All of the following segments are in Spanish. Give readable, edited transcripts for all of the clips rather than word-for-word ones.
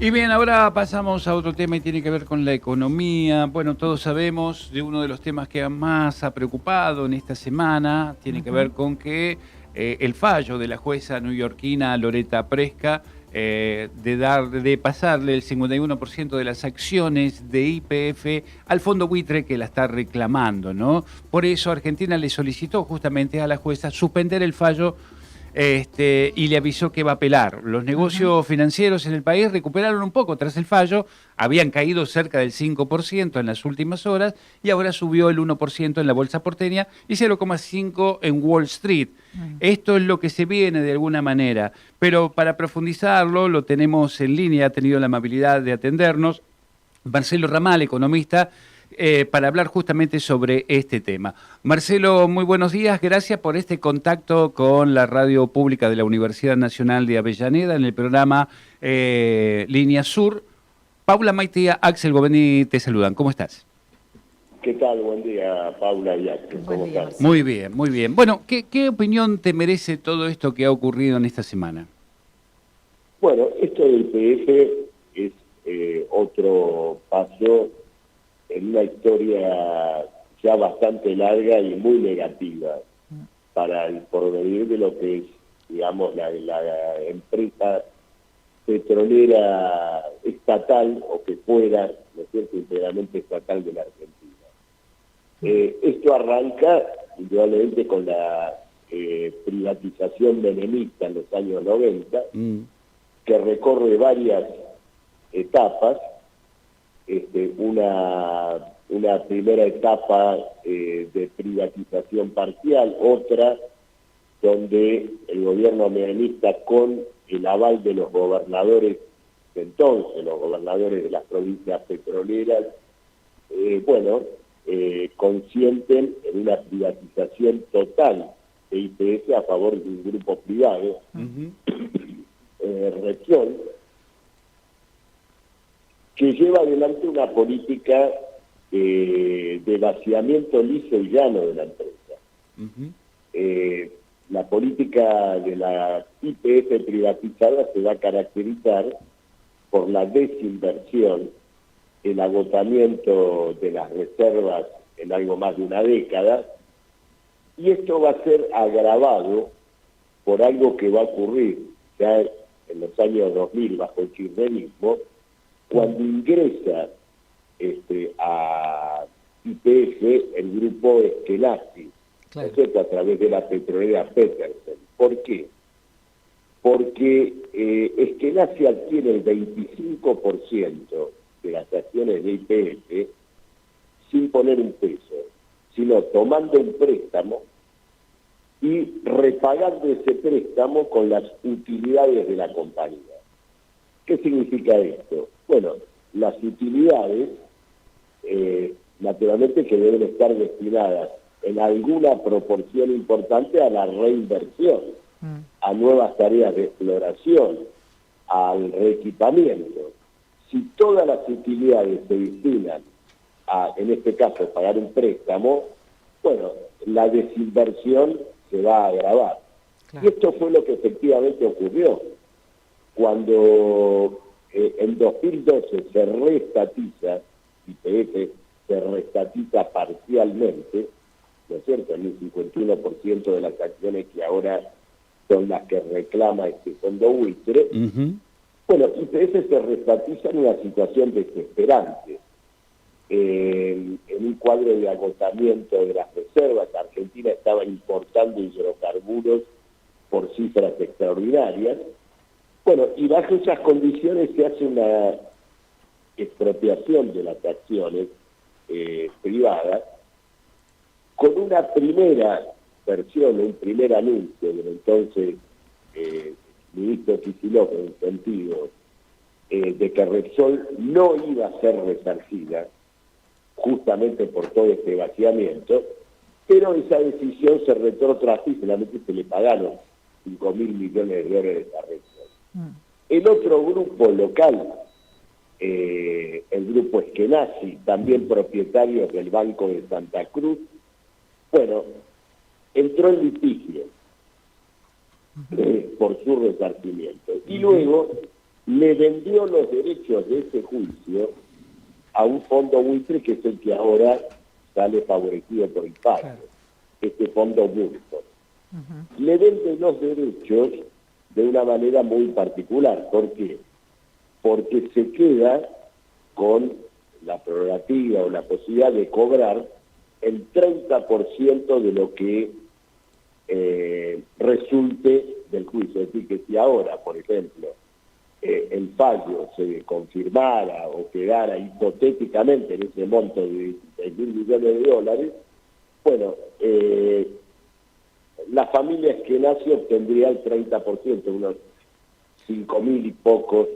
Y bien, ahora pasamos a otro tema y tiene que ver con la economía. Bueno, todos sabemos de uno de los temas que más ha preocupado en esta semana, tiene que ver con que el fallo de la jueza neoyorquina Loretta Preska de pasarle el 51% de las acciones de YPF al fondo buitre que la está reclamando, ¿no? Por eso Argentina le solicitó justamente a la jueza suspender el fallo y le avisó que va a apelar. Los negocios financieros en el país recuperaron un poco tras el fallo, habían caído cerca del 5% en las últimas horas y ahora subió el 1% en la bolsa porteña y 0,5% en Wall Street. Esto es lo que se viene de alguna manera, pero para profundizarlo lo tenemos en línea, ha tenido la amabilidad de atendernos Marcelo Ramal, economista, para hablar justamente sobre este tema. Marcelo, muy buenos días. Gracias por este contacto con la radio pública de la Universidad Nacional de Avellaneda en el programa Línea Sur. Paula Maitea, Axel Govendi te saludan. ¿Cómo estás? ¿Qué tal? Buen día, Paula y Axel. ¿Cómo estás? Muy bien, muy bien. Bueno, ¿qué opinión te merece todo esto que ha ocurrido en esta semana? Bueno, esto del PF es otro paso en una historia ya bastante larga y muy negativa para el porvenir de lo que es, digamos, la empresa petrolera estatal, o que fuera, ¿no es cierto?, íntegramente estatal de la Argentina. Esto arranca, indudablemente, con la privatización menemista en los años 90, que recorre varias etapas. Una primera etapa de privatización parcial, otra donde el gobierno menemista, con el aval de los gobernadores de entonces, los gobernadores de las provincias petroleras, consienten en una privatización total de YPF a favor de un grupo privado, Repsol, que lleva adelante una política de vaciamiento liso y llano de la empresa. La política de la YPF privatizada se va a caracterizar por la desinversión, el agotamiento de las reservas en algo más de una década, y esto va a ser agravado por algo que va a ocurrir ya en los años 2000 bajo el kirchnerismo, cuando ingresa a YPF el grupo Eskenazi, claro, ¿no es cierto?, a través de la petrolera Petersen. ¿Por qué? Porque Eskenazi adquiere el 25% de las acciones de YPF sin poner un peso, sino tomando un préstamo y repagando ese préstamo con las utilidades de la compañía. ¿Qué significa esto? Bueno, las utilidades, naturalmente, que deben estar destinadas en alguna proporción importante a la reinversión, a nuevas tareas de exploración, al reequipamiento. Si todas las utilidades se destinan a, en este caso, pagar un préstamo, bueno, la desinversión se va a agravar. Claro. Y esto fue lo que efectivamente ocurrió. Cuando en 2012 se reestatiza, YPF se reestatiza parcialmente, ¿no es cierto?, en un 51% de las acciones que ahora son las que reclama este fondo buitre. Bueno, YPF se reestatiza en una situación desesperante, en un cuadro de agotamiento de las reservas. Argentina estaba importando hidrocarburos por cifras extraordinarias. Bueno, y bajo esas condiciones se hace una expropiación de las acciones privadas, con una primera versión, un primer anuncio del entonces ministro Kicillof, en el sentido de que Repsol no iba a ser resarcida justamente por todo este vaciamiento, pero esa decisión se retrotrajo y finalmente se le pagaron 5.000 millones de dólares a Repsol. El otro grupo local, el grupo Eskenazi, también propietarios del Banco de Santa Cruz, bueno, entró en litigio por su resarcimiento. Y luego le vendió los derechos de ese juicio a un fondo buitre que es el que ahora sale favorecido por el fallo, Claro. este fondo Woodford. Le vende los derechos de una manera muy particular. ¿Por qué? Porque se queda con la prerrogativa o la posibilidad de cobrar el 30% de lo que resulte del juicio. Es decir, que si ahora, por ejemplo, el fallo se confirmara o quedara hipotéticamente en ese monto de 16.000 millones de dólares, bueno, la familia Eskenazi obtendría el 30%, unos 5.000 y pocos.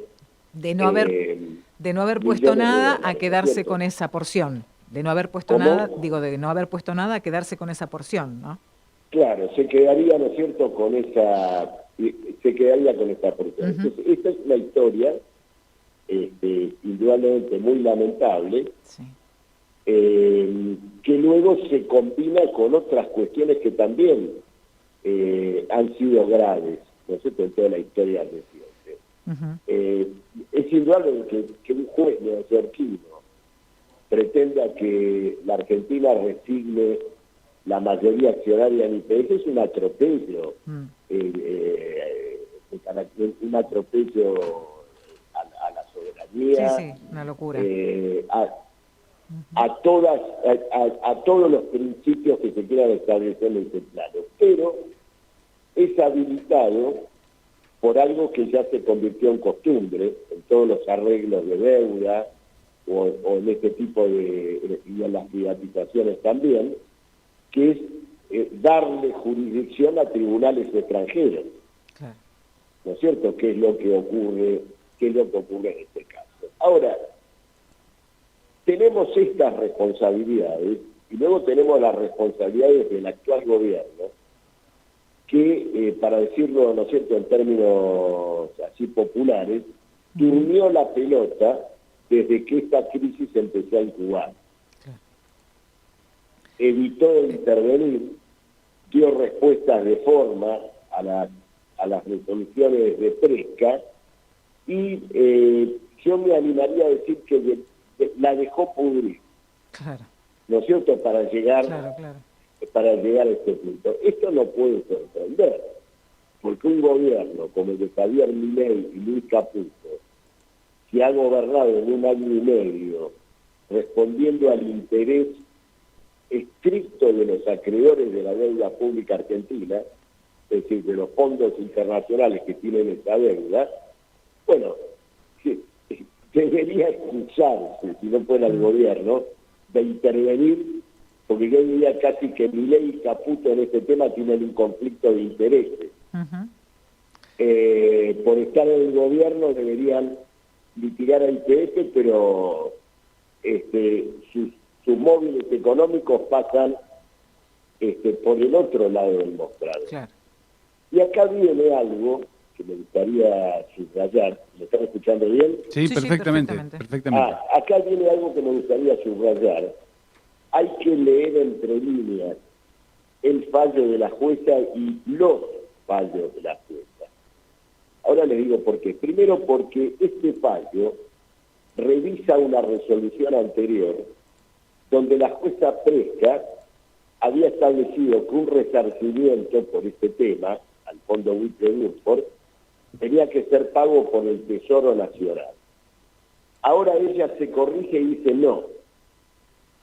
De no haber puesto nada a quedarse con esa porción. De no haber puesto nada, de no haber puesto nada a quedarse con esa porción, ¿no? Claro, se quedaría, ¿no es cierto?, con esa porción. Entonces, esta es una historia indudablemente muy lamentable, Sí. que luego se combina con otras cuestiones que también han sido graves, ¿no es cierto?, en toda la historia reciente. Es indudable que un juez neoyorquino pretenda que la Argentina resigne la mayoría accionaria en IPF, es un atropello, un atropello a la soberanía, Sí, una locura. a todos los principios que se quieran establecer en ese plano, pero es habilitado por algo que ya se convirtió en costumbre en todos los arreglos de deuda o en este tipo y en las privatizaciones también, que es darle jurisdicción a tribunales extranjeros. Claro. ¿No es cierto? ¿Qué es lo que ocurre en este caso? Ahora, tenemos estas responsabilidades y luego tenemos las responsabilidades del actual gobierno que, para decirlo, ¿no es cierto?, en términos así populares, durmió la pelota desde que esta crisis empezó a incubar. Claro. Evitó intervenir, dio respuestas de forma a las resoluciones de Presca y yo me animaría a decir que la dejó pudrir. Claro. ¿No es cierto?, para llegar a este punto. Esto no puede sorprender, porque un gobierno como el de Javier Milei y Luis Caputo, que ha gobernado en 1 año y medio, respondiendo al interés estricto de los acreedores de la deuda pública argentina, es decir, de los fondos internacionales que tienen esa deuda, bueno, debería excusarse, si no fuera el gobierno, de intervenir, porque yo diría casi que Milei y Caputo en este tema tienen un conflicto de intereses. Por estar en el gobierno deberían litigar a IPF, pero sus móviles económicos pasan por el otro lado del mostrador. Claro. Y acá viene algo que me gustaría subrayar. ¿Me están escuchando bien? Sí, perfectamente. Acá viene algo que me gustaría subrayar. Hay que leer entre líneas el fallo de la jueza y los fallos de la jueza. Ahora les digo por qué. Primero porque este fallo revisa una resolución anterior donde la jueza Presca había establecido que un resarcimiento por este tema al fondo Woodford tenía que ser pago por el Tesoro Nacional. Ahora ella se corrige y dice no,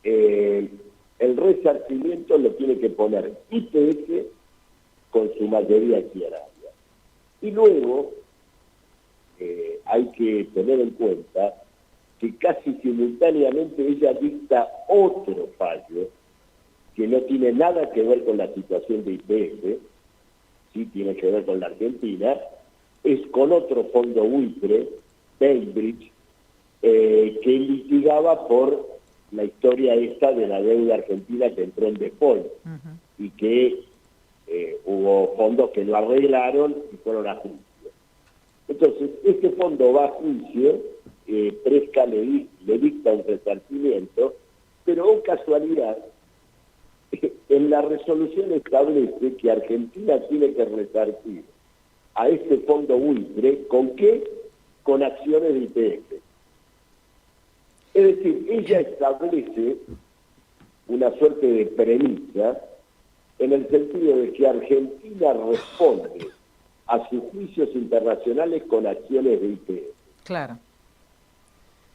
el resarcimiento lo tiene que poner IPF con su mayoría accionaria. Y luego hay que tener en cuenta que casi simultáneamente ella dicta otro fallo que no tiene nada que ver con la situación de IPF, sí tiene que ver con la Argentina, es con otro fondo buitre, Bainbridge, que litigaba por la historia esta de la deuda argentina que entró en default y que hubo fondos que lo arreglaron y fueron a juicio. Entonces, este fondo va a juicio, Presca le dicta un resarcimiento, pero oh casualidad, en la resolución establece que Argentina tiene que resarcir a este fondo buitre, ¿con qué? con acciones de YPF. Es decir, ella establece una suerte de premisa en el sentido de que Argentina responde a sus juicios internacionales con acciones de YPF. Claro.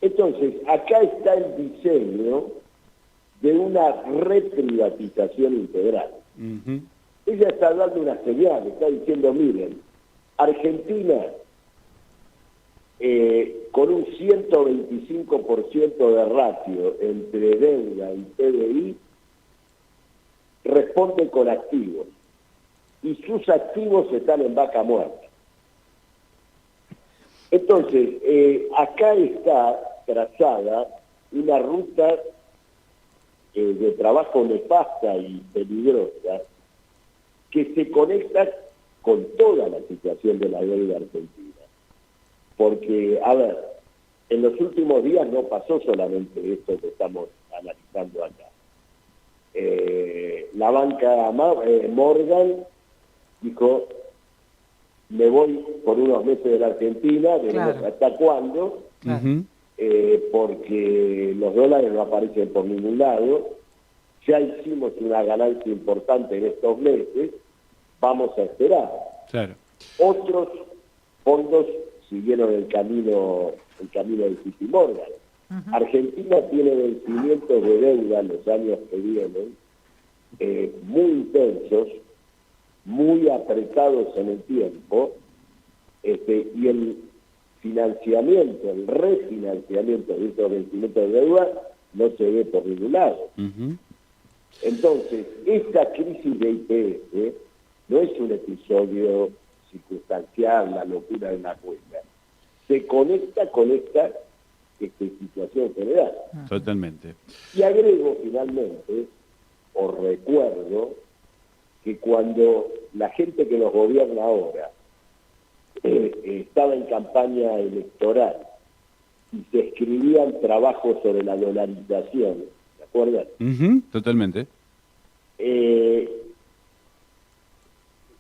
Entonces, acá está el diseño de una reprivatización integral. Uh-huh. Ella está dando una señal, está diciendo, miren, Argentina con un 125% de ratio entre deuda y PBI responde con activos y sus activos están en vaca muerta. Entonces, acá está trazada una ruta de trabajo nefasta y peligrosa que se conecta con toda la situación de la deuda argentina. Porque, a ver, en los últimos días no pasó solamente esto que estamos analizando acá. La banca Morgan dijo, me voy por unos meses de la Argentina, veremos hasta cuándo, porque los dólares no aparecen por ningún lado, ya hicimos una ganancia importante en estos meses, vamos a esperar. Claro. Otros fondos siguieron el camino del JP Morgan. Argentina tiene vencimientos de deuda en los años que vienen, muy intensos, muy apretados en el tiempo, y el financiamiento, el refinanciamiento de esos vencimientos de deuda no se ve por ningún lado. Entonces, esta crisis de YPF no es un episodio circunstancial, la locura de una cuenta. Se conecta con esta situación general. Totalmente. Y agrego finalmente, o recuerdo, que cuando la gente que nos gobierna ahora estaba en campaña electoral y se escribían trabajos sobre la dolarización, ¿se acuerdan? Totalmente.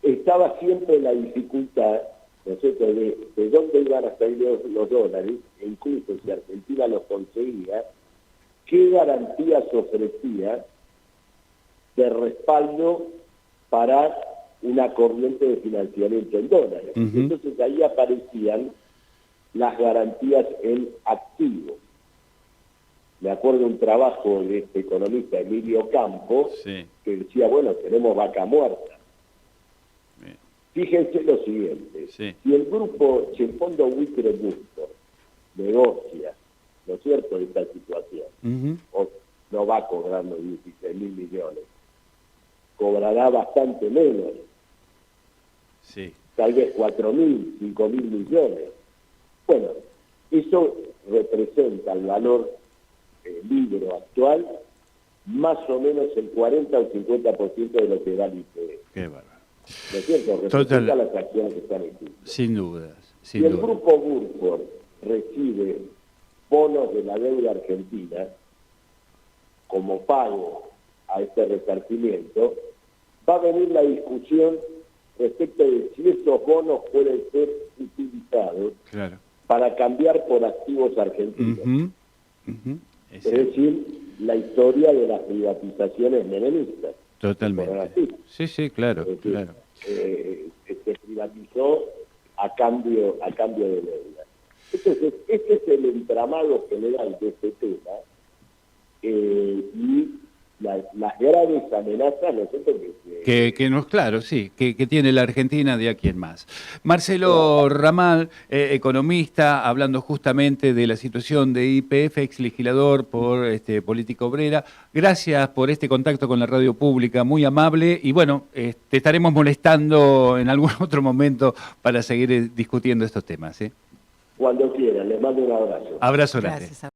Estaba siempre la dificultad, ¿no es cierto?, de dónde iban a salir los dólares, e incluso si Argentina los conseguía, qué garantías ofrecía de respaldo para una corriente de financiamiento en dólares. Entonces ahí aparecían las garantías en activos. Me acuerdo un trabajo de este economista Emilio Campos, que decía, bueno, tenemos vaca muerta. Fíjense lo siguiente, si el Fondo Buitre Busto negocia, ¿no es cierto?, esta situación, o no va cobrando 16.000 millones, cobrará bastante menos, tal vez 4.000, 5.000 millones. Bueno, eso representa el valor libro actual, más o menos el 40 o 50% de lo que da el IPF. Qué bárbaro. ¿No es cierto? Representa las acciones que están en curso. Sin dudas. Si el grupo Burford recibe bonos de la deuda argentina como pago a este resarcimiento, va a venir la discusión respecto de si esos bonos pueden ser utilizados para cambiar por activos argentinos. Es decir, la historia de las privatizaciones menemistas. Totalmente. Sí, claro. Se privatizó a cambio de deuda. Entonces, este es el entramado general de este tema, y las graves amenazas, ¿no es cierto? Que tiene la Argentina de aquí en más. Marcelo Ramal, economista, hablando justamente de la situación de YPF, ex legislador por Política Obrera. Gracias por este contacto con la radio pública, muy amable, y bueno, te estaremos molestando en algún otro momento para seguir discutiendo estos temas. Cuando quieran, les mando un abrazo. Abrazo grande. Gracias.